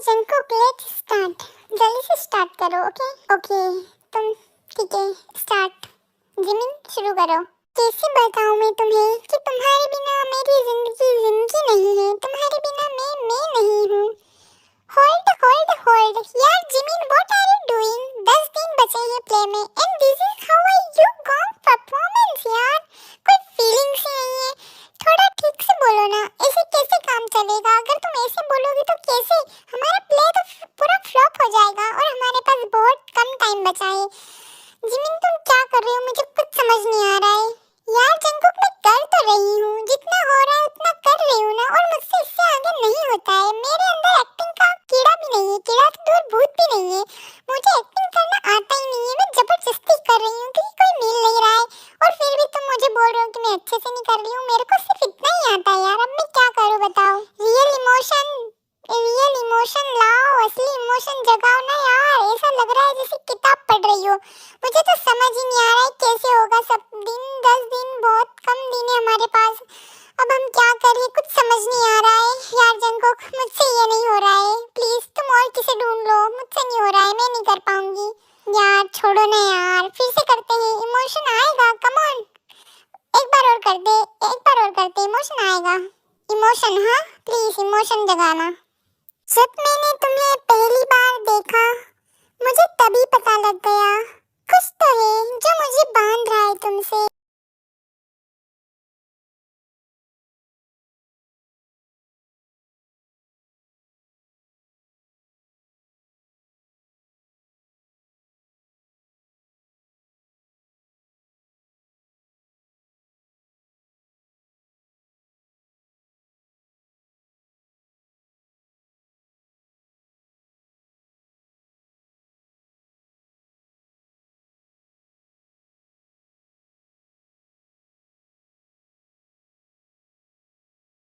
Jungkook let's start. जल्दी से start करो। ओके तुम ठीक है स्टार्ट। जिमिन शुरू करो। कैसे बताऊं मैं तुम्हें कि तुम्हारे बिना मेरी जिंदगी नहीं है, तुम्हारे बिना मैं नहीं हूँ। होल्ड यार Jimin, what are you doing? 10 दिन बचे हैं प्ले में and this is how are you gonna performance यार। कोई फीलिंग्स ही नहीं है, थोड़ा ठीक से बोलो ना। ऐसे कैसे काम चलेगा? अगर तुम ऐसे बोलोगी तो कैसे? हमारा प्ले तो पूरा फ्लॉप हो जाएगा और हमारे पास बहुत कम टाइम बचा है। जिमिन तुम क्या कर रहे हो? मुझे कुछ समझ नहीं आ रहा है यार। जंकुक मैं कर तो रही हूँ, जितना हो रहा है उतना कर रही हूँ ना, और मुझसे इससे आगे नहीं होता है। मेरे अंदर एक्टिंग का कीड़ा भी नहीं है, कीड़ा तो दूर भूत भी नहीं है। मुझे एक्टिंग करना आता ही नहीं है, मैं जबरदस्ती कर रही हूँ क्योंकि कोई मिल नहीं रहा है। और फिर भी तुम मुझे बोल रहे हो कि मैं अच्छे से नहीं कर रही हूँ। मेरे को सिर्फ इतना ही आता है यार, अब मैं क्या करूँ बताओ? रियल इमोशन लाओ, असली इमोशन जगाओ ना यार। ऐसा लग रहा है जैसे किताब पढ़ रही हो। मुझे तो समझ ही नहीं आ रहा है कैसे होगा सब। 10 दिन बहुत कम दिन है हमारे पास, अब हम क्या करें? कुछ समझ नहीं आ रहा है यार। जंकुक मुझसे ये नहीं हो रहा है, प्लीज तुम और किसे ढूंढ लो। मुझसे नहीं हो रहा है, मैं नहीं कर पाऊंगी यार। छोड़ो ना यार, फिर से करते हैं। इमोशन आएगा, कम ऑन एक बार और करते इमोशन आएगा। इमोशन, हाँ प्लीज इमोशन जगाना। जब मैंने तुम्हें पहली बार देखा मुझे तभी पता लग गया कुछ तो है जो मुझे बांध रहा है तुमसे।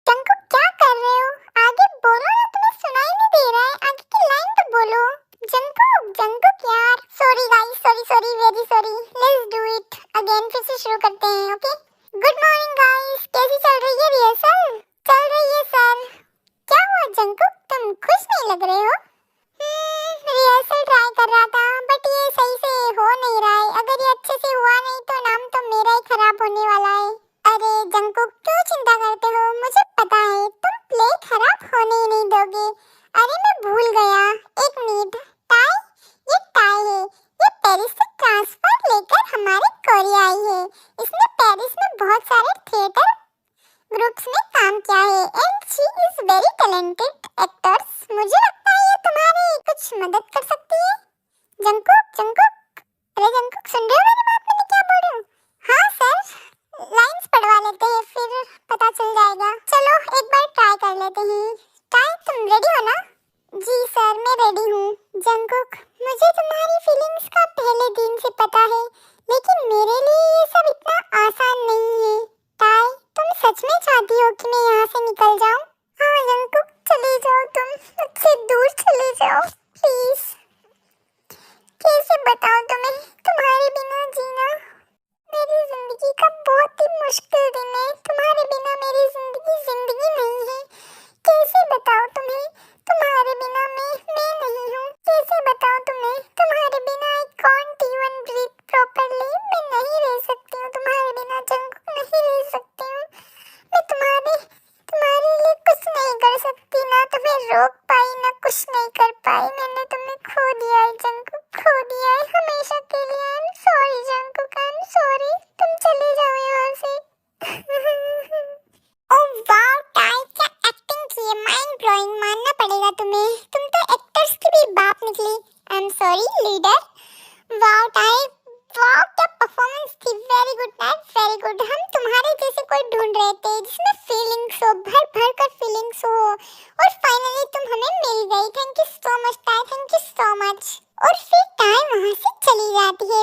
जंकुक क्या कर रहे हो? आगे बोलो ना, तुम्हें सुनाई नहीं दे रहा है? आगे की लाइन तो बोलो। जंकुक यार, sorry guys, sorry very sorry. Let's do it again, फिर से शुरू करते हैं। ओके गुड मॉर्निंग गाइस, कैसी चल रही है रिहर्सल? चल रही है सर। क्या हुआ जंकुक, तुम खुश नहीं लग रहे हो? रिहर्सल ट्राई कर रहा था बट ये सही से हो नहीं रहा है। अगर ये अच्छे से हुआ नहीं तो नाम तो मेरा ही खराब होने वाला है। अरे जंकुक क्यों चिंता करते हो? मुझे पता है तुम प्ले खराब होने ही नहीं दोगे। अरे मैं भूल गया, एक मिनट। टाई, ये टाई है। ये पेरिस से ट्रांसफर लेकर हमारे कोरिया आई है। इसने पेरिस में बहुत सारे थिएटर ग्रुप्स में काम किया है and she is very talented actors. मुझे लगता है ये तुम्हारी कुछ मदद कर सकती है। जंकुक अरे जंकुक सुन रहे हो मेरी बात? मैंने क्या बोल रही हूँ? हाँ सर, लाइंस पढ़वा लेते हैं फिर पता चल जाएगा। चलो एक बार ट्राई कर लेते हैं। टाई तुम रेडी हो ना? जी सर मैं रेडी हूँ। जंकुक मुझे तुम्हारी फीलिंग्स का पहले दिन से पता है, लेकिन मेरे लिए ये सब इतना आसान नहीं है। टाई तुम सच में चाहती हो कि मैं यहाँ से निकल जाऊँ? हाँ जंकुक चले जाओ, तुम मुझसे दूर चले जाओ प्लीज। कैसे बताऊँ तुम्हें, तुम्हारे बिना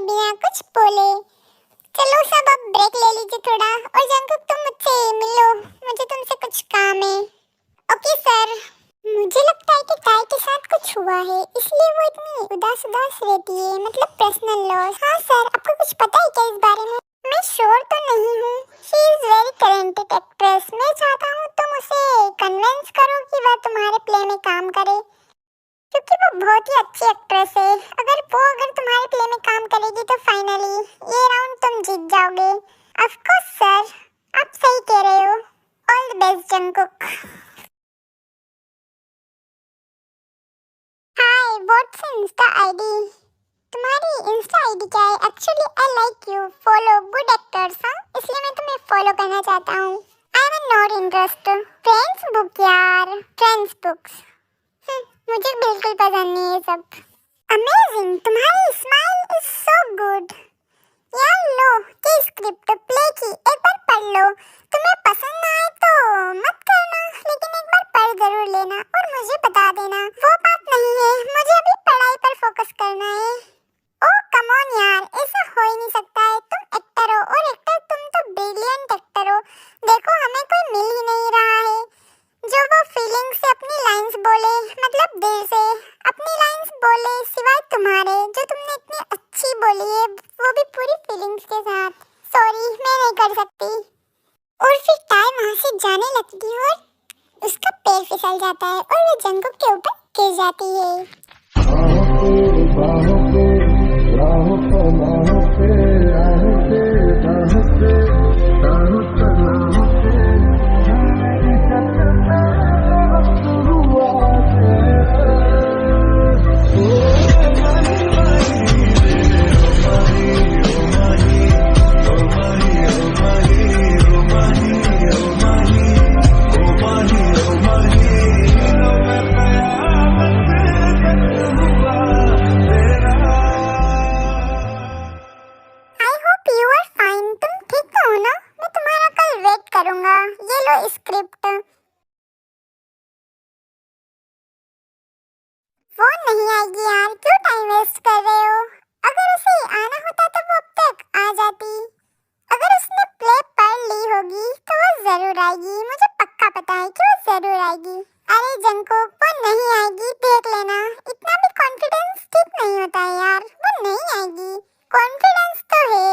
बिना कुछ बोले। चलो सब अब ब्रेक ले लीजिए थोड़ा, और जंकुक तुम मुझसे मिलो, मुझे तुमसे कुछ काम है। Okay sir. मुझे लगता है कि टाई के साथ कुछ हुआ है, इसलिए वो इतनी उदास उदास रहती है, मतलब पर्सनल लॉस। हाँ सर, आपको कुछ पता है क्या इस बारे में? मैं श्योर तो नहीं हूँ। She is very talented actress. मैं चाहता हूँ तुम उसे कन्विंस करो कि वह तुम्हारे प्ले में काम करे, क्योंकि वो बहुत ही अच्छी एक्ट्रेस है। अगर तुम्हारे प्ले में काम करेगी तो फाइनली ये राउंड तुम जीत जाओगे। ऑफ कोर्स सर, आप सही कह रहे हो। All the best Jungkook. Hi, what's Insta ID? तुम्हारी इंस्टा आईडी क्या है? Actually I like you, follow good actors, हाँ, इसलिए मैं तुम्हें फॉलो करना चाहता हूँ। I am not interest. Friends book यार, फ्रेंड्स बुक्स मुझे बिल्कुल पसंद नहीं है सब। अमेजिंग, तुम्हारी स्माइल इज सो गुड। यार लो ये स्क्रिप्ट प्ले की, एक बार पढ़ लो। तुम्हें पसंद ना आए तो मत करना, लेकिन एक बार पढ़ जरूर लेना और मुझे बता देना। वो बात नहीं है, मुझे अभी पढ़ाई पर फोकस करना है। ओह कम ऑन यार, ऐसा हो ही नहीं सकता है। तुम एक्टर हो, और एक्टर तुम तो ब्रिलियंट एक्टर हो। देखो हमें कोई मिल ही नहीं रहा है जो वो फीलिंग से अपनी लाइंस बोले, मतलब दिल से अपनी लाइंस बोले, सिवाय तुम्हारे जो तुमने इतनी अच्छी बोली है, वो भी पूरी फीलिंग्स के साथ। सॉरी, मैं नहीं कर सकती। और फिर टाई वहाँ से जाने लगती है और उसका पैर फिसल जाता है और वो जंकुक के ऊपर गिर जाती है। स्क्रिप्ट वो नहीं आएगी यार, क्यों टाइम वेस्ट कर रहे हो? अगर उसे आना होता तो वो अब तक आ जाती। अगर उसने प्ले पढ़ ली होगी तो वो जरूर आएगी, मुझे पक्का पता है कि वो जरूर आएगी। अरे जंकुक, वो नहीं आएगी, देख लेना। इतना भी कॉन्फिडेंस ठीक नहीं होता है यार, वो नहीं आएगी। कॉन्फिडेंस तो है,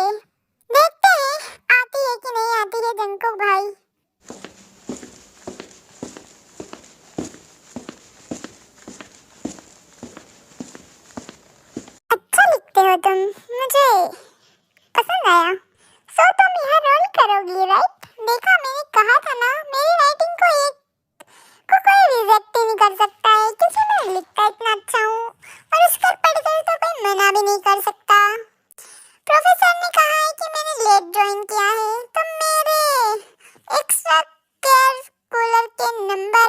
देखते हैं आती है कि नहीं आती है जंकुक भाई। हो तुम, मुझे पसंद आया। सो तुम यहाँ रोल करोगी राइट? देखा, मैंने कहा था ना, मेरी राइटिंग को कोई रिजेक्ट ही नहीं कर सकता है, क्योंकि मैं लिखता इतना अच्छा हूँ और उसको पढ़कर तो कोई मना भी नहीं कर सकता। प्रोफेसर ने कहा है कि मैंने लेट ज्वाइन किया है, तो मेरे एक्स्ट्रा करिकुलर के नंबर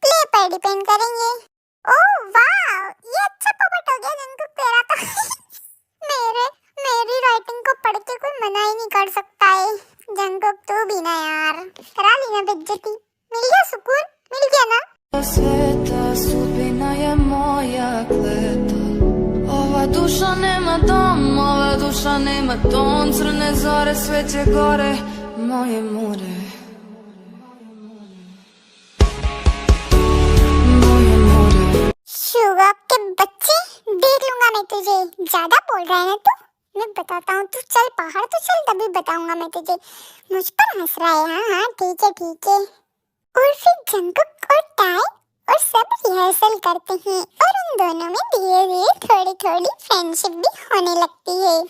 प्ले पर डिपेंड करेंगे। ओह वाह, ये अच्छा पॉपट हो गया जंकुक तेरा तो। मेरी राइटिंग को पढ़ के कोई मना ही नहीं कर सकता है। जंकुक तू भी ना यार, करा ली ना बेइज्जती। मिल गया सुकून, मिल गया ना? Sveta sudbina je moja kleta. Ova duša nema dom, ova duša nema ton. Crne zore, sveće gore, moje more. Moje more. Suga के बच्चे, देख लूंगा मैं तुझे। ज्यादा बोल रहा है ना तू, मैं बताता हूँ। तू चल बाहर तो चल, तभी बताऊंगा मैं तुझे। मुझ पर हंस रहा है? हाँ हाँ ठीक है ठीक है। और फिर जंकुक और टाई और सब रिहर्सल करते हैं और उन दोनों में धीरे धीरे थोड़ी थोड़ी फ्रेंडशिप भी होने लगती है।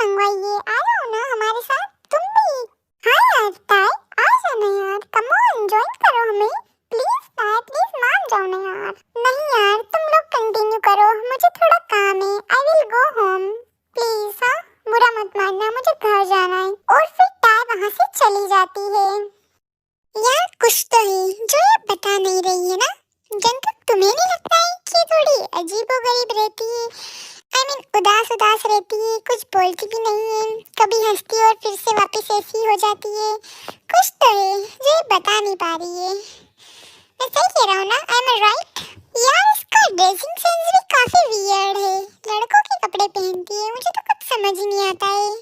मंगवाइए, आ जाओ ना हमारे साथ तुम भी। हाँ यार ताई, आ जाना यार, कम ऑन ज्वाइन करो हमें प्लीज ताई, प्लीज मान जाओ ना यार। नहीं यार तुम लोग कंटिन्यू करो, मुझे थोड़ा काम है, I will go home please. हाँ बुरा मत मानना, मुझे घर जाना है। और फिर ताई वहाँ से चली जाती है। यार कुछ तो है जो ये बता नहीं रही है ना। जंतु तुम्हें नहीं लगता है कि थोड़ी अजीबोगरीब रहती है? आई मीन उदास उदास रहती है, कुछ बोलती भी नहीं है, कभी हंसती है और फिर से वापस ऐसी हो जाती है। कुछ तो है जो ये बता नहीं पा रही है। मैं सही कह रहा हूँ ना? I am right? यार इसका ड्रेसिंग सेंस भी काफी वियर्ड है, लड़कों के कपड़े पहनती है, मुझे तो कुछ समझ ही नहीं आता है।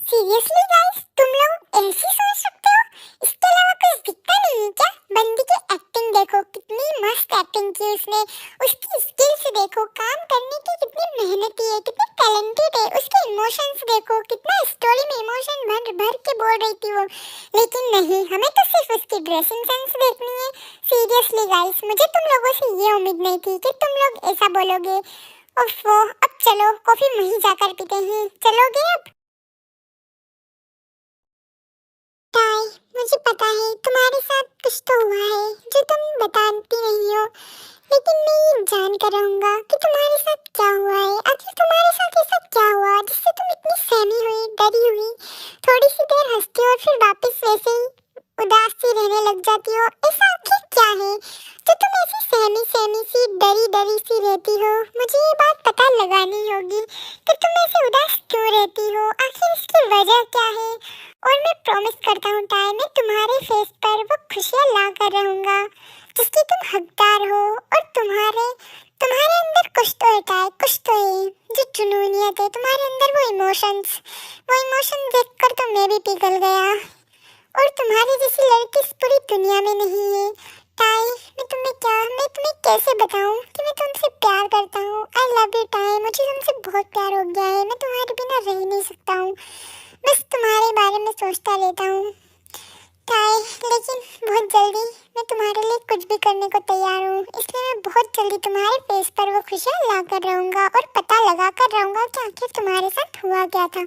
सीरियसली गाइस, तुम लोग ऐसी सोच सकते हो? इसके अलावा कुछ दिखता नहीं है क्या? बंदी की एक्टिंग देखो, कितनी मस्त एक्टिंग की उसने, उसकी स्किल्स देखो, काम करने की कितनी मेहनती है, कितनी टैलेंटेड है, उसके इमोशंस देखो, कितना स्टोरी में इमोशन भर भर के बोल रही थी वो। लेकिन नहीं, हमें तो सिर्फ उसकी ड्रेसिंग सेंस देखनी है। सीरियसली गाइस, मुझे तुम लोगों से ये उम्मीद नहीं थी कि तुम लोग ऐसा बोलोगे। ओफो, अब चलो कॉफी वहीं जाकर पीते हैं, चलोगे अब? ताई, मुझे पता है तुम्हारे साथ कुछ तो हुआ है जो तुम बताती नहीं हो, लेकिन मैं ये जान कर रहूंगा कि तुम्हारे साथ क्या हुआ है। आखिर तुम्हारे साथ ऐसा क्या हुआ जिससे तुम इतनी सहमी हुई, डरी हुई, थोड़ी सी देर हंसती हो और फिर वापस वैसे ही उदास सी रहने लग जाती हो? ऐसा आखिर क्या है जो तुम ऐसी सहमी सहमी सी, डरी डरी सी रहती हो? मुझे ये बात पता लगानी होगी कि तुम ऐसे उदास क्यों रहती हो, आखिर इसकी वजह क्या है। और मैं प्रॉमिस करता हूँ ताई, मैं तुम्हारे फेस पर वो खुशियाँ ला कर रहूँगा जिसकी तुम हकदार हो। और तुम्हारे तुम्हारे अंदर कुछ तो है ताई, कुछ तो है जो जुनूनियत है तुम्हारे अंदर, वो इमोशन देखकर तो मैं भी पिघल गया। और तुम्हारी जैसी लड़की इस पूरी दुनिया में नहीं है ताई। मैं तुम्हें कैसे बताऊं कि मैं तुमसे प्यार करता हूँ। आई लव यू ताई, मुझे तुमसे बहुत प्यार हो गया है, मैं तुम्हारे बिना रह नहीं सकता हूँ, बस तुम्हारे बारे में सोचता रहता हूँ ताई। लेकिन बहुत जल्दी मैं तुम्हारे लिए कुछ भी करने को तैयार हूँ, इसलिए मैं बहुत जल्दी तुम्हारे फेस पर वो खुशियाँ ला कर रहूँगा और पता लगा कर रहूँगा कि आखिर तुम्हारे साथ हुआ क्या था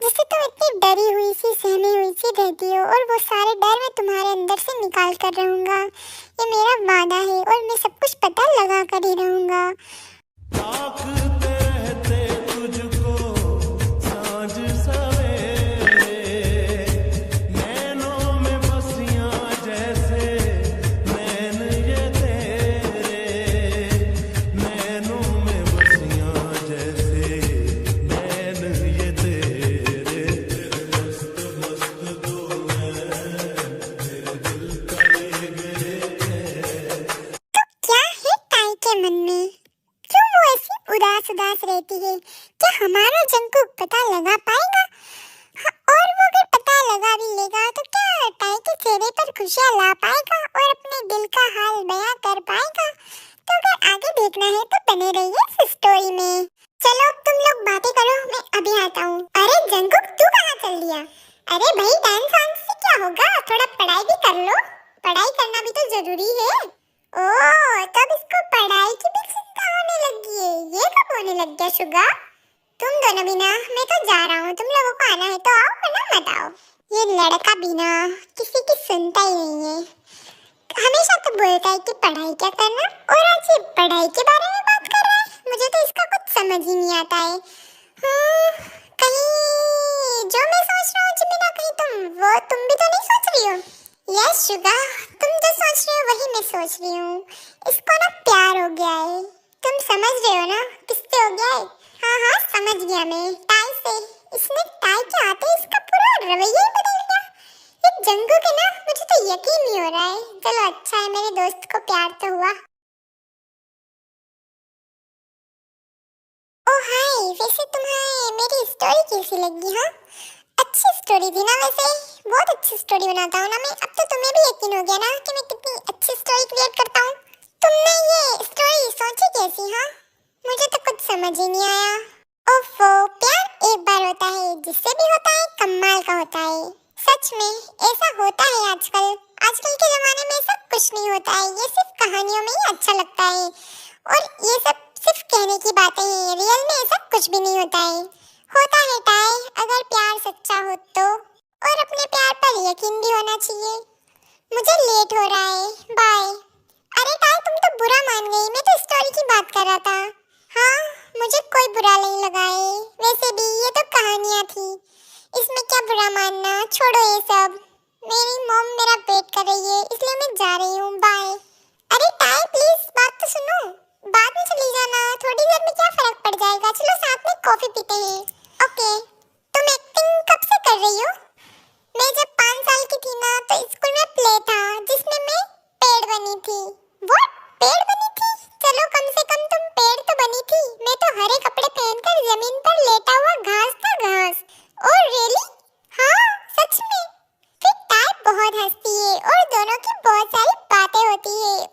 जिससे तुम इतनी डरी हुई सी, सहमी हुई सी रहती हो। और वो सारे डर मैं तुम्हारे अंदर से निकाल कर रहूँगा, ये मेरा वादा है, और मैं सब कुछ पता लगा कर ही रहूँगा। उदास रहती है, क्या हमारा जंकुक पता लगा पाएगा? हाँ, और वो अगर पता लगा भी लेगा तो क्या ताई के चेहरे पर खुशियाँ ला पाएगा और अपने दिल का हाल बयां कर पाएगा? तो अगर आगे देखना है तो बने रहिए इस स्टोरी में। चलो तुम लोग बातें करो, मैं अभी आता हूँ। अरे जंकुक, तू कहाँ चल दिया? अरे भाई, डांस वांस से क्या होगा, थोड़ा पढ़ाई भी कर लो, पढ़ाई करना भी तो जरूरी है। ओह, तब इसको पढ़ाई की भी चिंता होने लगी है, ये कब होने लग गया शुगा? तुम दोनों भी ना, मैं तो जा रहा हूँ, तुम लोगों को आना है तो आओ, वरना मत आओ। ये लड़का भी ना किसी की सुनता ही नहीं है, हमेशा तो बोलता है कि पढ़ाई क्या करना, और आज ये पढ़ाई के बारे में बात कर रहा है। मुझे तो इसका कुछ समझ ही नहीं आता है। कहीं जो मैं सोच रहा हूँ जिमिना, कहीं तुम भी तो नहीं सोच रही हो? यस शुगा, तुम जो सोच रही हो वही मैं सोच रही हूँ। इसको ना प्यार हो गया है, तुम समझ रहे हो ना किससे हो गया है? हाँ हाँ समझ गया मैं, टाई से। इसने टाई के आते इसका पूरा रवैया ही बदल गया। ये जंगू के ना, मुझे तो यकीन नहीं हो रहा है। चलो अच्छा है, मेरे दोस्त को प्यार तो हुआ। ओ हाय, वैसे तुम्हें मेरी स्टोरी कैसी लगी? हाँ अच्छी स्टोरी थी ना, वैसे बहुत अच्छी स्टोरी बनाता हूँ ना मैं। अब तो तुम्हें भी यकीन हो गया ना कि मैं कितनी अच्छी स्टोरी क्रिएट करता हूँ। तुमने ये स्टोरी सोची कैसी? हाँ मुझे तो कुछ समझ ही नहीं आया। ओफो, प्यार एक बार होता है, जिससे भी होता है कमाल का होता है। सच में ऐसा होता है आजकल। आजकल के जमाने में सब कुछ नहीं होता है, ये सिर्फ कहानियों में ही अच्छा लगता है, और ये सब सिर्फ कहने की बातें हैं, रियल में ऐसा कुछ भी नहीं होता है। होता है टाई, अगर प्यार सच्चा हो तो, और अपने प्यार पर यकीन भी होना चाहिए। मुझे लेट हो रहा है, बाय। अरे टाई, तुम तो बुरा मान गई, मैं तो स्टोरी की बात कर रहा था। हाँ, मुझे कोई बुरा नहीं लगा है, वैसे भी ये तो कहानियाँ थी, इसमें क्या बुरा मानना, छोड़ो ये सब। मेरी मॉम मेरा वेट कर रही है, इसलिए मैं जा रही हूँ, बाय। अरे टाई प्लीज, बात तो सुनो, बाद में चली जाना, थोड़ी देर में क्या फर्क पड़ जाएगा, चलो साथ में कॉफी पीते हैं। ओके। तुम एक्टिंग कब से कर रही हो? मैं जब 5 साल की थी ना, तो स्कूल में प्ले था जिसमें मैं पेड़ बनी थी। व्हाट, पेड़ बनी थी? चलो कम से कम तुम पेड़ तो बनी थी, मैं तो हरे कपड़े पहनकर जमीन पर लेटा हुआ घास था, घास। Oh really? हाँ सच में। फिर टाई बहुत हंसती है और दोनों की बहुत सारी बातें होती है।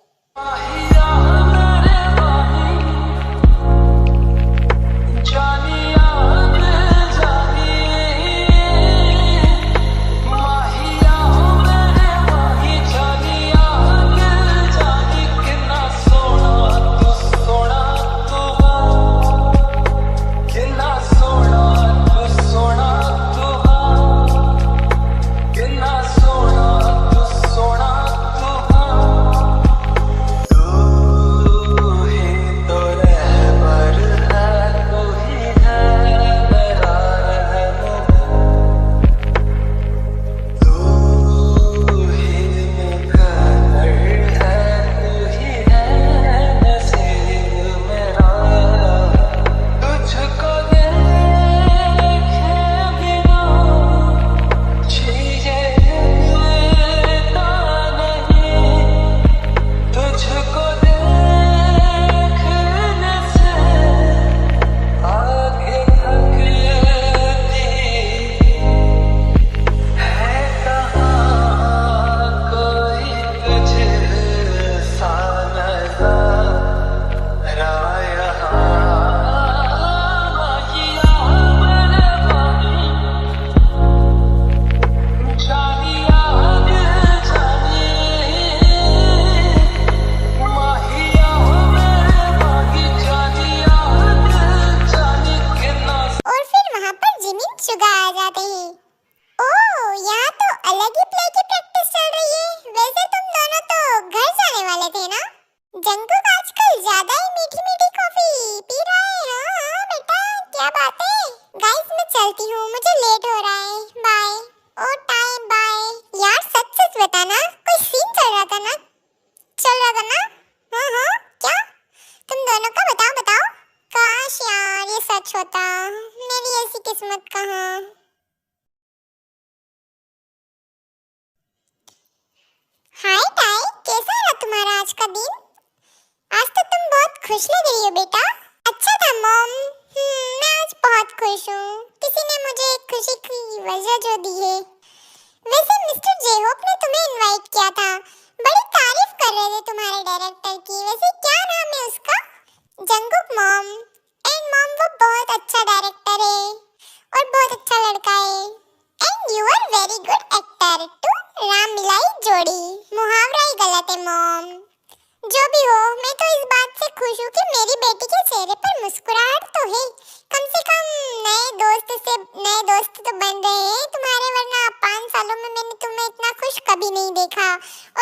होता, मेरी ऐसी किस्मत कहाँ। हाय टाई, कैसा रहा तुम्हारा आज का दिन? आज तो तुम बहुत खुश लग रही हो बेटा। अच्छा था मॉम। मैं आज बहुत खुश हूँ, किसी ने मुझे खुशी की वजह जो दी है। वैसे मिस्टर जेहोप ने तुम्हें इनवाइट किया था, बड़ी तारीफ कर रहे थे तुम्हारे डायरेक्टर की। वैसे क्या नाम है उसका? Jungkook mom. एंड मॉम वो बहुत अच्छा डायरेक्टर है और बहुत अच्छा लड़का है। And you are very good actor too. Ram मिलाई जोड़ी, मुहावरा ही गलत है मॉम। जो भी हो, मैं तो इस बात से खुश हूँ कि मेरी बेटी के चेहरे पर मुस्कुराहट तो है। कम से कम नए दोस्त तो बन रहे हैं तुम्हारे, वरना 5 सालों में मैंने तुम्हें इतना खुश कभी नहीं देखा।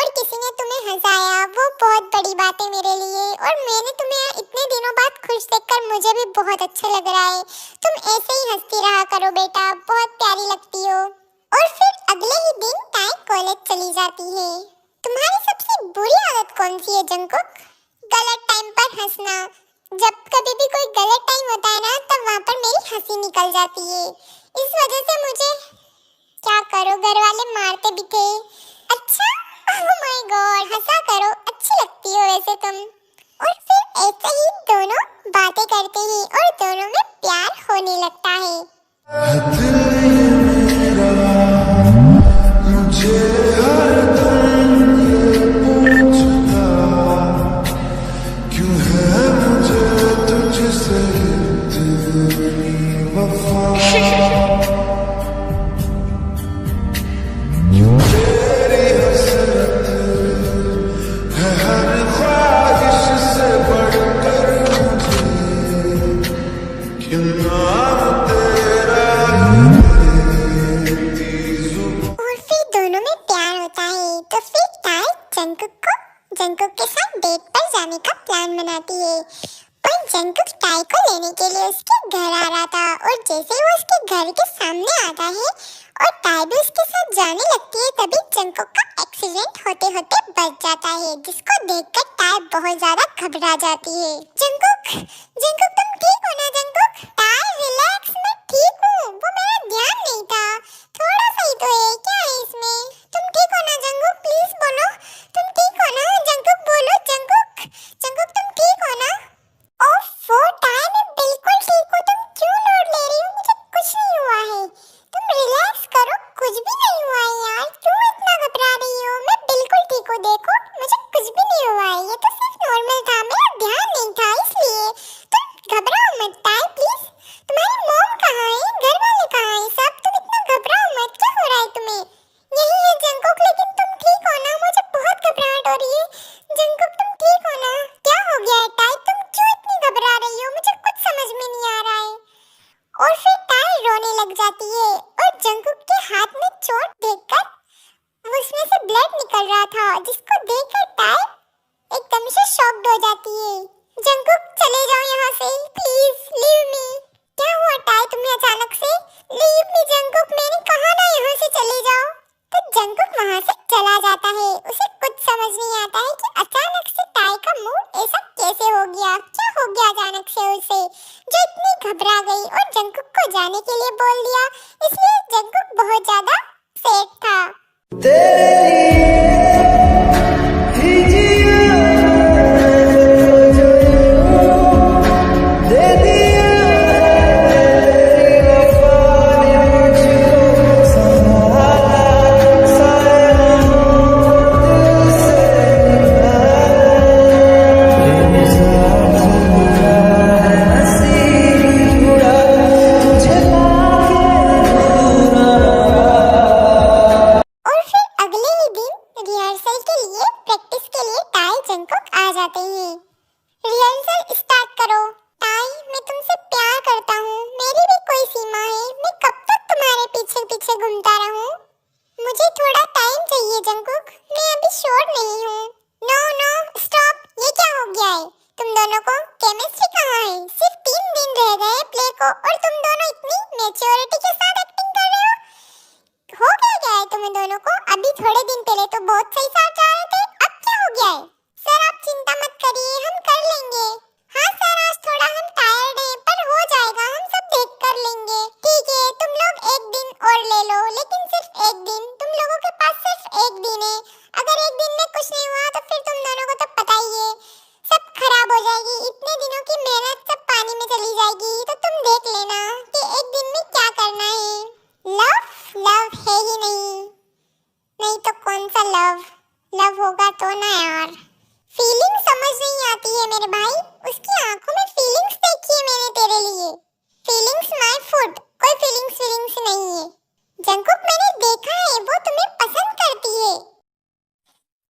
और किसी ने तुम्हें हंसाया, वो बहुत बड़ी बात है मेरे लिए। और मैंने तुम्हें इतने दिनों बाद खुश देखकर मुझे भी बहुत अच्छा लग रहा है। तुम ऐसे ही हंसती रहा करो बेटा, बहुत प्यारी लगती हो। और फिर अगले ही दिन टाई कॉलेज चली जाती है। तुम्हारी सबसे बुरी आदत कौन सी है जंगकुक? गलत टाइम पर हंसना। जब कभी भी कोई गलत टाइम होता है ना, तब वहाँ पर मेरी हंसी निकल जाती है। इस वजह से मुझे क्या करो, घर वाले मारते भी थे। अच्छा, ओह माय गॉड, हंसा करो, अच्छी लगती हो वैसे तुम। और फिर ऐसे ही दोनों बातें करते हैं और दोनों में प्यार होने लगता है। You know आता है और टाई भी उसके साथ जाने लगती है, तभी जंगकुक का एक्सीडेंट होते होते बच जाता है, जिसको देखकर टाई बहुत ज्यादा घबरा जाती है। जंगकुक, जंगकुक तुम ठीक हो ना? जंगकुक, टाई रिलैक्स, मैं ठीक हूँ, वो मेरा ध्यान नहीं था, थोड़ा सा ही तो है, क्या है इसमें? तुम ठीक हो ना जंगकुक? प्लीज बोलो, तुम ठीक हो ना? जंगकुक बोलो, जंगकुक, जंगकुक तुम ठीक हो ना? ओफो टाई, मैं बिल्कुल ठीक हूँ, तुम क्यों लोड ले रही हो? मुझे कुछ नहीं हुआ है, तुम रिलैक्स करो, कुछ भी नहीं हुआ है यार, क्यों इतना घबरा रही हो? मैं बिल्कुल ठीक हूँ, देखो मुझे कुछ भी नहीं हुआ है, ये तो सिर्फ नॉर्मल था, मेरा ध्यान नहीं था इसलिए। तुम घबराओ मत टाई प्लीज। तुम्हारी मॉम कहाँ है? घर वाले कहाँ हैं सब? तुम इतना घबराओ मत, क्या हो रहा है तुम्हें? यही है जंगकुक, लेकिन तुम ठीक हो ना? मुझे बहुत घबराहट हो रही है। जंगकुक तुम ठीक हो ना? क्या हो गया है टाई, तुम क्यों इतनी घबरा रही हो? मुझे कुछ समझ में नहीं आ रहा है। और फिर टाई रोने लग जाती है और जंगकुक के हाथ में चोट देखकर उसमें से ब्लड निकल रहा था, जिसको देखकर टाई एकदम से शॉक्ड हो जाती है। जंगकुक चले जाओ यहाँ से, प्लीज लीव मी। क्या हुआ टाई तुम्हें अचानक से? लीव मी जंगकुक, मैंने कहा ना यहाँ से चले जाओ। तो जंगकुक वहाँ से चला जाता है, उसे कुछ समझ नहीं आता है कि अचानक से टाई का मूड ऐसा कैसे हो गया, क्या हो गया अचानक से उसे, जो इतनी घबरा गई और जंगकुक को जाने के लिए बोल दिया, इसलिए जंगकुक बहुत ज्यादा सैड था। और फिर अगले ही दिन रिहर्सल के लिए, प्रैक्टिस के लिए टाई जंगकुक आ जाते हैं। रिहर्सल स्टार्ट करो। टाई, मैं तुमसे प्यार करता हूँ, मेरी भी कोई सीमा है, मैं कब तक तुम्हारे पीछे पीछे घूमता रहूँ? मुझे थोड़ा टाइम चाहिए जंगकुक, मैं अभी श्योर नहीं हूँ। नो नो स्टॉप, ये क्या हो गया है? तुम दोनों को केमिस्ट्री कहाँ है? सिर्फ 3 दिन रह गए प्ले को और तुम दोनों इतनी मैच्योरिटी के साथ एक्टिंग कर रहे हो क्या है तुम्हें दोनों को? अभी थोड़े दिन पहले तो बहुत सही साथ जा रहे थे, अब क्या हो गया है? सर आप चिंता मत करिए, हम कर लेंगे। हाँ सर, आज थोड़ा हम टायर्ड हैं, पर हो जाएगा, हम सब देख कर लेंगे। ठीक है, तुम लोग 1 दिन और ले लो, लेकिन सिर्फ 1 दिन, तुम लोगों के पास सिर्फ 1 दिन है। अगर 1 दिन में कुछ नहीं हुआ तो फिर तुम दोनों को तो पता ही है, सब खराब हो जाएगी, इतने दिनों की मेहनत सब पानी में चली जाएगी। तो तुम देख लेना कि 1 दिन में क्या करना है। लव लव है ही नहीं, नहीं तो कौन सा लव, लव होगा तो ना यार। फीलिंग समझ नहीं आती है मेरे भाई, उसकी आंखों में फीलिंग्स देखी है मैंने तेरे लिए। फीलिंग्स माय फूड, कोई फीलिंग्स नहीं है। जंगकुक मैंने देखा है, वो तुम्हें पसंद करती है।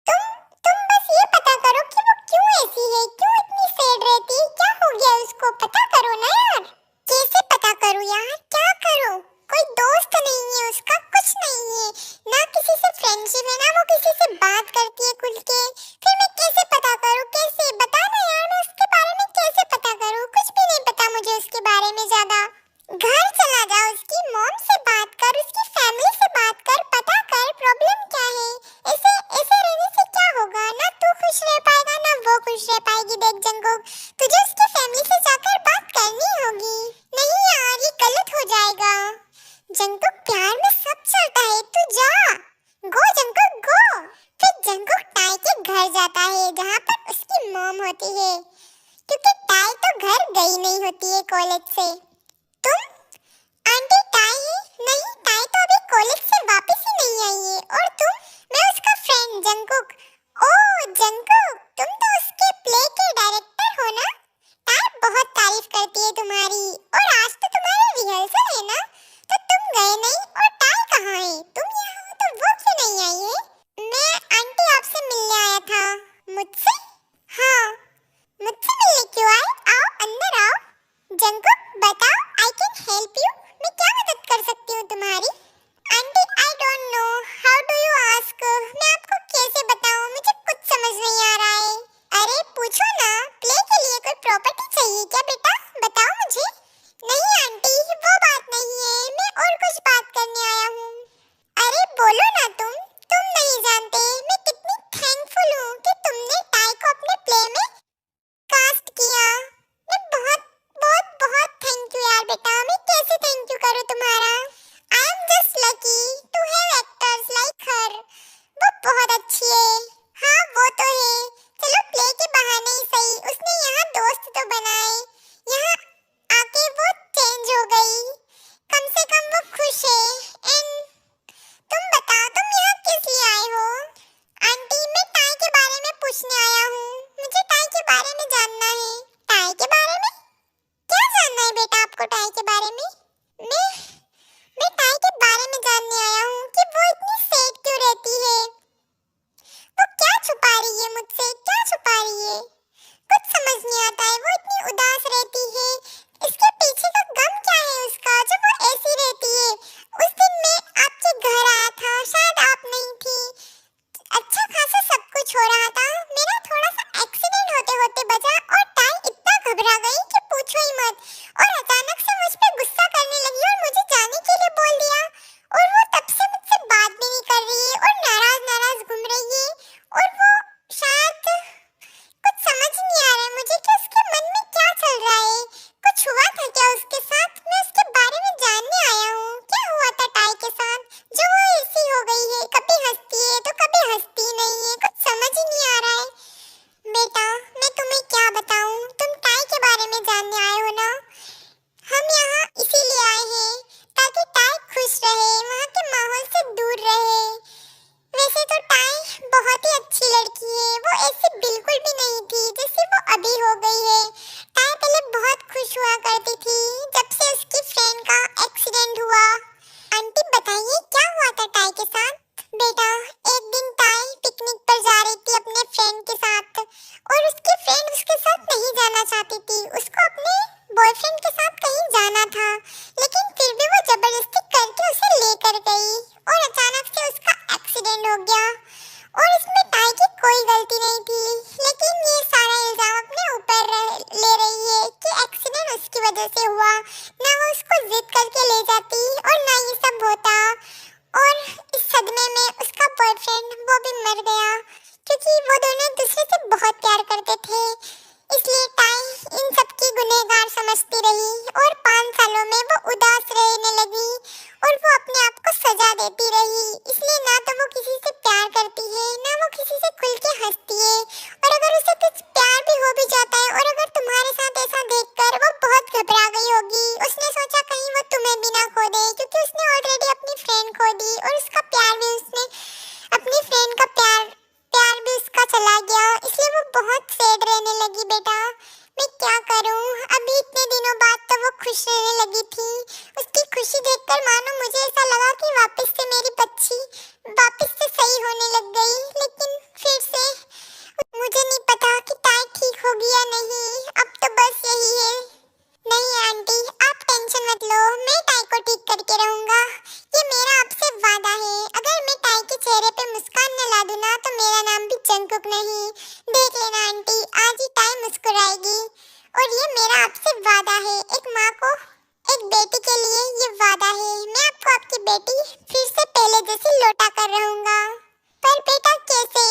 तुम बस ये पता करो कि वो क्यों ऐसी है, क्यों इतनी सैड रहती है, क्या हो गया उसको, पता करो ना यार। कैसे पता करूं यार, क्या करूं? कोई दोस्त नहीं है उसका, कुछ नहीं है, ना किसी से फ्रेंडशिप है, ना वो किसी से बात करती है खुल के। फिर मैं कैसे पता करूं, कैसे बता ना यार, मैं उसके बारे में कैसे पता करूं? कुछ भी नहीं पता मुझे उसके बारे में ज्यादा। घर चला जा, उसकी मॉम से बात कर, उसकी फैमिली से बात कर, पता कर प्रॉब्लम क्या है। ऐसे ऐसे रहने से क्या होगा, ना तू खुश रह पाएगा ना वो खुश रह पाएगी। देख जंगकुक, तुझे उसकी फैमिली से जाकर बात करनी होगी। नहीं यार, ये गलत हो जाएगा। जंगकुक प्यार में सब चलता है, तू जा, गो जंगकुक गो। फिर जंगकुक टाई के घर जाता है, जहाँ पर उसकी मॉम होती है, क्योंकि टाई तो घर गई नहीं होती है कॉलेज से। तुम आंटी टाई है? नहीं, टाई तो अभी कॉलेज से वापस ही नहीं आई है। और तुम? मैं उसका फ्रेंड जंगकुक। ओह जंगकुक, तुम तो उसके प्ले के डायरेक्टर हो ना? टाई बहुत तारीफ करती है तुम्हारी, और आज तो तुम्हारी रिहर्सल है ना, तो तुम गए नहीं। और टाई कहाँ है? तुम यहाँ हो तो वो क्यों नहीं आई है? मैं आंटी आपसे मिलने आया था। मुझसे? हाँ, मुझसे मिलने क्यों आए? आओ अंदर आओ। जंगकुक बताओ, आई कैन हेल्प यू, मैं क्या मदद कर सकती हूँ तुम्हारी? Aunty I don't know, how do you ask, मैं आपको कैसे बताऊँ, मुझे कुछ समझ नहीं आ रहा है। अरे पूछो ना, प्ले के लिए कोई प्रॉपर्टी चाहिए क्या बेटा, बताओ मुझे। नहीं आंटी, वो बात नहीं है, मैं और कुछ बात I am just lucky to have actors like her. वो बहुत अच्छी है। हाँ वो तो है। चलो प्ले के बहाने ही सही उसने यहाँ दोस्त तो बनाए। यहाँ आके वो चेंज हो गई। कम से कम वो खुश है। एंड तुम बताओ तुम यहाँ किस लिए आए हो? आंटी मैं टाई के बारे में पूछने आया हूँ। मुझे टाई के बारे में जानना है। टाई के बारे में? क्या जानना है बेटा आपको टाई के बारे में? मैं टाई के बारे में जानने आया हूँ कि वो इतनी सैड क्यों रहती है। वो क्या छुपा रही है मुझसे? क्या छुपा रही है? कुछ समझ नहीं आता है। वो इतनी उदास रहती है। इसके पीछे का गम क्या है उसका जो वो ऐसी रहती है? उस दिन मैं आपके घर आया था शायद आप नहीं थी। अच्छा खासा सब कुछ हो रहा था। मेरा थोड़ा सा एक्सीडेंट होते होते बचा और टाई इतना घबरा गई कि पूछो ही मत। और अचानक से मुझ पे गुस्सा करने लगी और मुझे जाने के लिए बोल दिया। और वो तब से मुझसे बात भी नहीं कर रही है और नाराज नाराज घूम रही है। और वो शायद कुछ समझ नहीं आ रहा है मुझे कि उसके मन में क्या चल रहा है। कुछ हुआ था क्या उसके साथ? मैं उसके बारे में जानने आया हूँ। क्या हुआ था टाई के साथ जो वो ऐसी हो गई है? कभी हंसती है तो कभी हंसती नहीं है। कुछ समझ ही नहीं आ रहा है। बेटा मैं तुम्हें क्या बताऊं? तुम टाई के बारे में जानने आए हो ना? हम यहाँ इसीलिए आए हैं ताकि टाई खुश रहे, वहाँ के माहौल से दूर रहे। वैसे तो टाई बहुत ही अच्छी लड़की है। वो ऐसी बिल्कुल भी नहीं थी जैसे वो अभी हो गई है। टाई पहले बहुत खुश हुआ करती थी जब से उसकी फ्रेंड का एक्सीडेंट हुआ। आंटी बताइए क्या हुआ था टाई के साथ? बेटा एक दिन टाई पिकनिक पर जा रही थी अपने फ्रेंड के साथ और उसकी फ्रेंड उसके साथ नहीं जाना चाहती थी। उसको अपने बॉयफ्रेंड के साथ कहीं जाना था लेकिन फिर भी वो जबरदस्ती करके उसे लेकर गई और अचानक से उसका एक्सीडेंट हो गया। और इसमें टाई की कोई गलती नहीं थी लेकिन ये सारा इल्जाम अपने ऊपर ले रही है कि एक्सीडेंट उसकी वजह से हुआ। ना वो उसको जिद करके ले जाती और ना ये सब होता। और इस सदमे में उसका बॉयफ्रेंड वो भी मर गया क्योंकि वो दोनों एक दूसरे से बहुत प्यार करते थे। इसलिए टाई इन सब की गुनहगार समझती रही और 5 सालों में वो उदास रहने लगी और वो अपने आप को सजा देती रही। इसलिए ना तो वो किसी से प्यार करती है ना वो किसी से खुल के हंसती है। और अगर उसे कुछ प्यार भी हो भी जाता है और अगर तुम्हारे साथ ऐसा देखकर वो बहुत घबरा गई होगी। उसने सोचा कहीं वो तुम्हें भी ना खो दे क्योंकि उसने ऑलरेडी अपनी फ्रेंड खो दी और उसका प्यार भी उसने अपनी फ्रेंड का प्यार भी उसका चला गया। इसलिए वो बहुत सैड रहने लगी। बेटा मैं क्या करूं? अभी इतने दिनों बाद तो वो खुश रहने लगी थी। उसकी खुशी देखकर मानो मुझे ऐसा लगा कि वापस से मेरी बच्ची वापस से सही होने लग गई। लेकिन फिर से मुझे नहीं पता कि टाई ठीक होगी या नहीं। अब तो बस यही है। नहीं आंटी आप टेंशन मत लो। मैं टाई को ठीक करके रहूंगा। ये मेरा आपसे वादा है। अगर मैं टाई के चेहरे पे मुस्कान न ला दूं ना तो मेरा नाम भी जंगकुक नहीं। देख लेना आंटी आज ही टाई मुस्कुराएगी। और ये मेरा आपसे वादा है। एक माँ को एक बेटी के लिए ये वादा है। मैं आपको आपकी बेटी फिर से पहले जैसी लौटा कर रहूंगा। पर बेटा कैसे?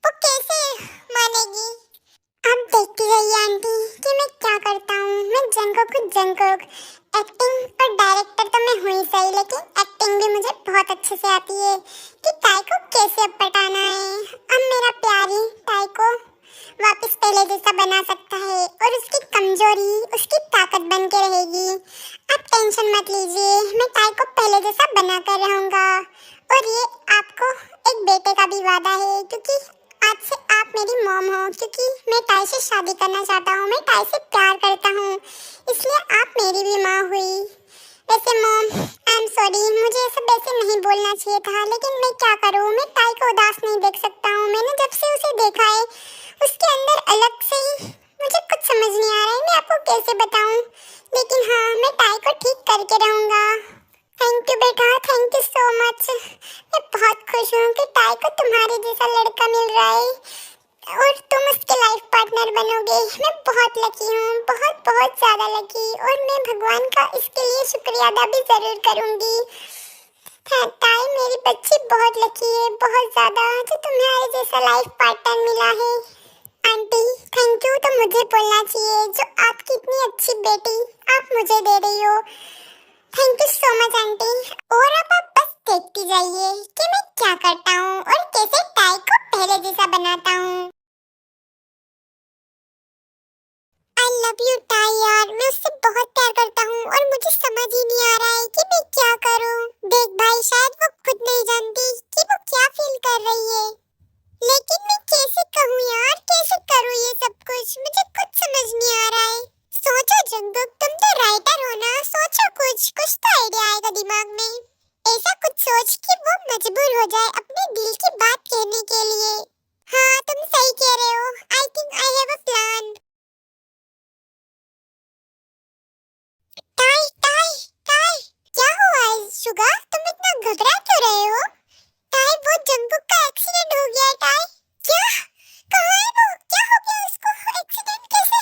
वो कैसे मानेगी? आप देखती रहिए आंटी कि मैं क्या करता हूँ। मैं जंगकुक एक्टिंग और डायरेक्टर तो मैं हुई सही लेकिन एक्टिंग भी मुझे बहुत अच्छे से आती है कि टाई को कैसे अब पटाना है। अब मेरा प्यारी टाई को वापस पहले जैसा बना सकता है और उसकी कमजोरी उसकी ताकत बन के रहेगी। आप टेंशन मत लीजिए। मैं टाई को पहले जैसा बना कर रहूंगा। और ये आपको एक बेटे का भी वादा है क्योंकि आज से आप मेरी मॉम हो। क्योंकि मैं टाई से शादी करना चाहता हूँ। मैं टाई से प्यार करता हूँ इसलिए आप मेरी भी माँ हुई। वैसे मॉम आई एम सॉरी मुझे ये सब ऐसे नहीं बोलना चाहिए था लेकिन मैं क्या करूँ। मैं टाई को उदास नहीं देख सकता हूँ। मैंने जब से उसे देखा है उसके अंदर अलग से ही मुझे कुछ समझ नहीं आ रहा है। मैं आपको कैसे बताऊँ लेकिन हाँ मैं टाई को ठीक करके रहूँगा। थैंक यू बेटा थैंक यू सो मच। मैं बहुत खुश हूँ कि टाई को तुम्हारे जैसा लड़का मिल रहा है और तुम उसके लाइफ पार्टनर बनोगे। मैं बहुत लकी हूँ बहुत बहुत ज़्यादा लकी। और मैं भगवान का इसके लिए शुक्रिया अदा भी ज़रूर करूँगी। टाई मेरी बच्ची बहुत लकी है बहुत ज़्यादा जो तुम्हारे जैसा लाइफ पार्टनर मिला है। आंटी थैंक यू तो मुझे बोलना चाहिए जो आपकी इतनी अच्छी बेटी आप मुझे दे रही हो। Thank you so much aunty. हो जाए अपने दिल की बात कहने के लिए। हाँ, तुम सही कह रहे हो। I think I have a plan. Tie tie tie, क्या हुआ है शुगर? तुम इतना घबरा क्यों रहे हो? टाई, वो जंगकुक का एक्सीडेंट हो गया है। टाई, क्या? कहाँ है वो? क्या हो गया उसको? एक्सीडेंट कैसे?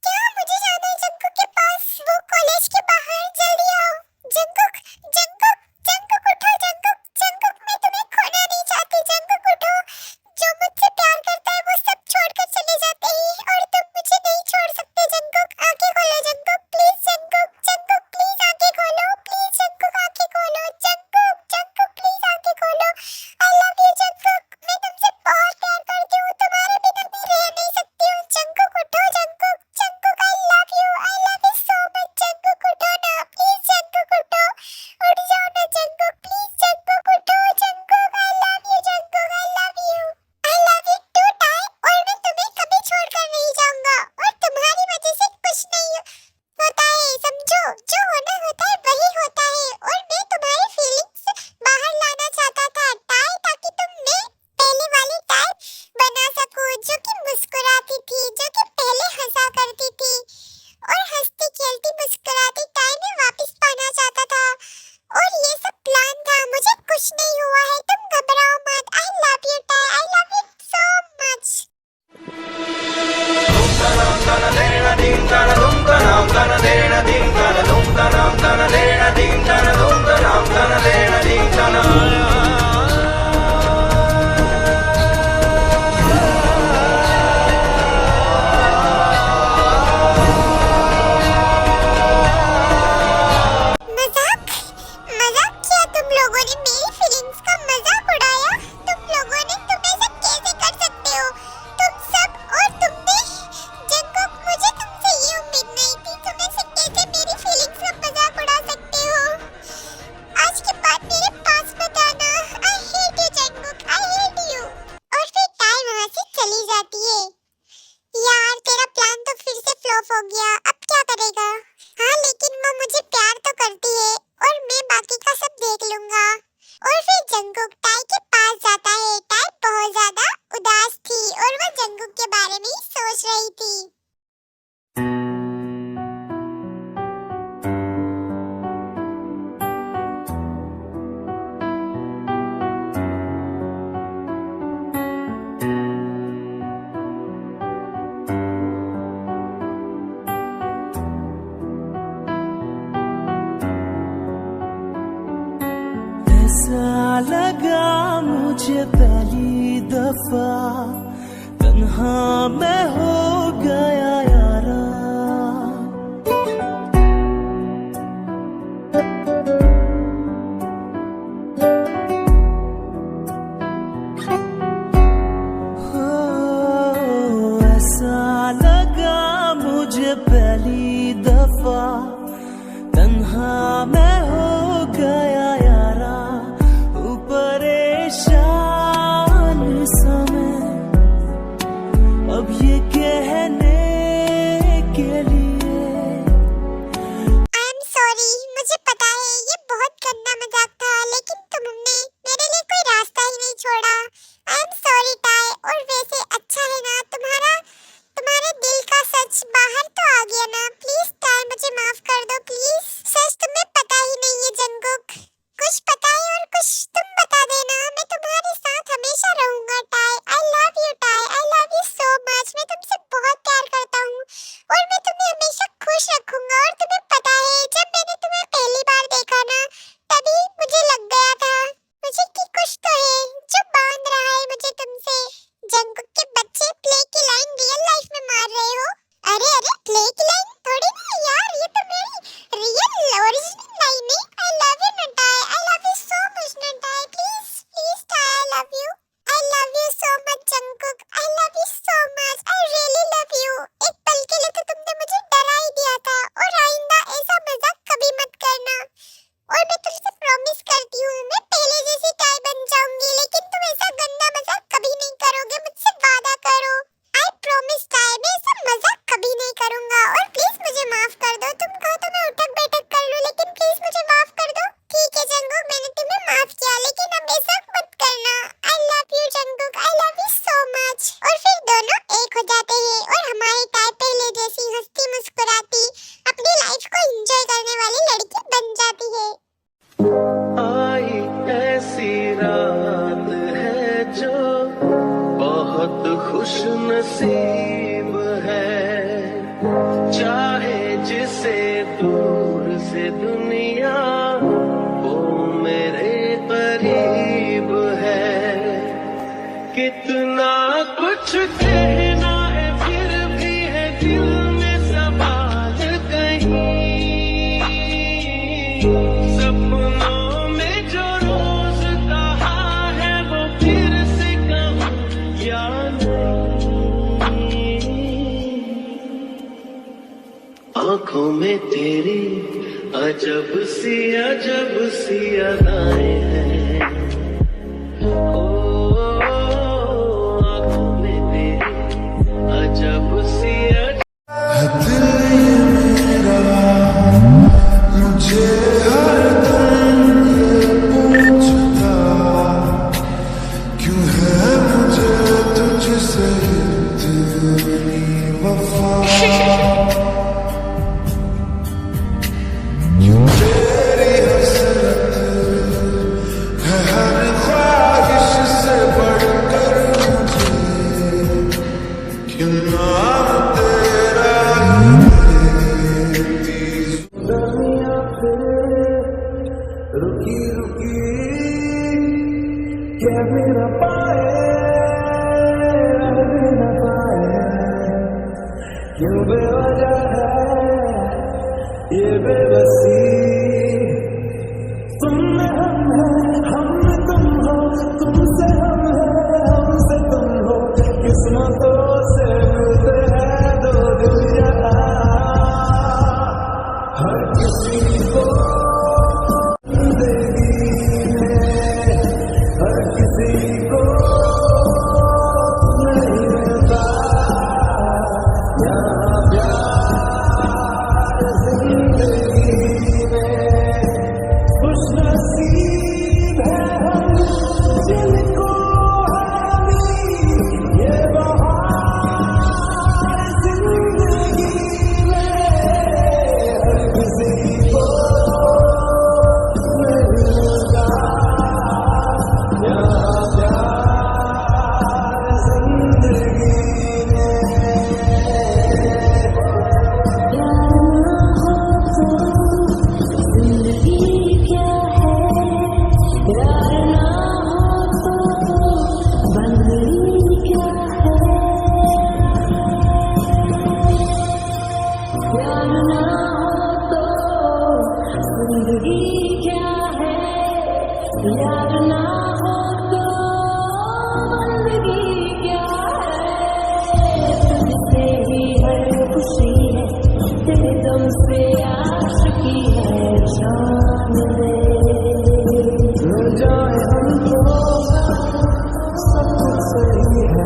क्या? मुझे जाना है जंगकुक के पास, वो कॉलेज के बाहर। जल्दी आओ। जंगकुक, जंगकुक, जंगकुक उठो। जंगकुक, जंगकुक, मैं तुम्हें खोना नहीं चाहती। जंगकुक उठो। जो मुझसे प्यार करता है वो सब छोड़कर चले जाते हैं और तुम मुझे नहीं छोड़ सकते। जंगकुक, आंखें खोलो। Jungkook please, Jungkook, Jungkook please आंखें खोलो। प्लीज जंगकुक, आंखें खोलो। जंगकुक, जंगकुक प्लीज आंखें खोलो। आई लव यू जंगकुक, मैं तुमसे बहुत प्यार करती हूँ। तुम्हारे बिना मैं रह नहीं सकती हूँ। जंगकुक उठो। Jungkook, Jungkook, I love you so much. Jungkook उठो ना प्लीज। जंगकुक उठो, उठ जाओ ना जंगकुक प्लीज। जंगकुक उठो। Jungkook, I love you. Jungkook, I love you. I love you to tie, और मैं तुम्हें कभी छोड़कर नहीं जाऊंगा और तुम्हारी वजह से कुछ नहीं होता है, समझो? जो होना होता है वही होता है और मैं तुम्हारी फीलिंग्स बाहर लाना चाहता था टाई, ताकि तुम मैं पहले वाली टाई बना सकूं, जो कि मुस्कुराती थी, जो कि पहले हंसा करती थी और हंसती खेलती मुस्कुराती टाई में वापस पाना चाहता था। और ये सब प्लान था। मुझे कुछ नहीं हुआ है, तुम घबराओ मत। आई love you tie, I love you so much. मजाक मजाक किया तुम लोगों ने, मेरी फीलिंग्स का मजाक उड़ाया तुम लोगों ने। तुम ऐसा कैसे कर सकते हो? तुम सब और तुमने। जंगकुक, मुझे तुमसे ये उम्मीद नहीं थी। तुम ऐसे कैसे मेरी फीलिंग्स का मजाक उड़ा सकते हो? आज के बाद मेरे पास मत आना। I hate you Jungkook, I hate you. और फिर टाई वहां से चली जाती है। यार, तेरा प्लान तो फिर से फ्लॉप हो गया। अब क्या करेगा? हाँ, लेकिन वो मुझे प्यार तो करती है और मैं बाकी का सब देख लूंगा। और फिर जंगकुक टाई के पास जाता है। टाई बहुत ज्यादा उदास थी और वो जंगकुक के बारे में ही सोच रही थी। ऐसा लगा मुझे पहली दफा, तन्हा मैं हो गया यारा। ऐसा लगा मुझे पहली दफा, तन्हा मैं हो गया यारा। परेशान समय अब ये कहने खुश नसीब है, चाहे जिसे दूर से दुनिया वो मेरे करीब है। कितना कुछ कहना है फिर भी है दिल में सवाल कहीं, सपनों में जो रोज कहा है वो फिर से कहूं या नहीं। आंखों में तेरी अजब सी अदाएं हैं, आंखों में तेरी अजब सी दिल ये मेरा मुझे हरदम ये पूछता, क्यों है मुझे तुझसे इतनी वफा, क्यों तेरी हसरत है हर ख्वाहिश से बढ़कर मुझे, क्यों नाम तेरा दुनिया रुकी रुकी क्या भी न पाए, रह भी न पाए, क्यों बेवजह है ये बेबसी। तुम में हम में तुम हो, तुमसे हम है, हमसे तुम हो, किस्मतों से मिलते हैं दो दिल यहाँ। हर किसी को जिंदगी में, हर किसी को नहीं मिलता यहाँ प्यार जिंदगी में। खुश नसीब है हम जिनको हमी ये बहार जिंदगी में, हर किसी को नहीं मिलता यहाँ प्यार जिंदगी यार ना हो तो बंदगी क्या है, तुझसे ही है खुशी है, तेरे दम से आशिकी है, जान दे मिल जाए हमको सब कुछ सही है,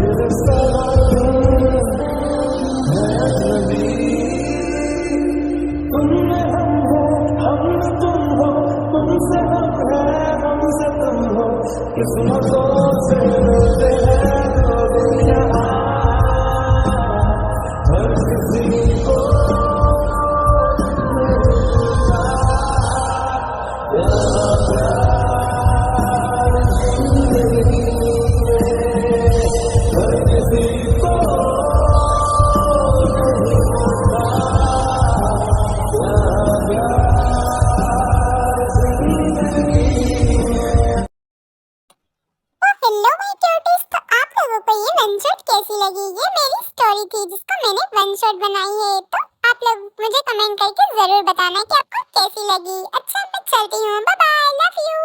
ये रास्ता है अजनबी। तुम में हम हो, हम में तुम हो, तुमसे हम है, हमसे तुम हो, किस्मतों से मिलते हैं दो दिल यहाँ। हर किसी को हेलो माय क्यूटीज, तो आप लोगों को ये वन शॉट कैसी लगी? ये मेरी स्टोरी थी जिसको मैंने वन शॉट बनाई है, तो आप लोग मुझे कमेंट करके जरूर बताना कि आपको कैसी लगी। अच्छा मैं चलती हूँ, बाय बाय, लव यू।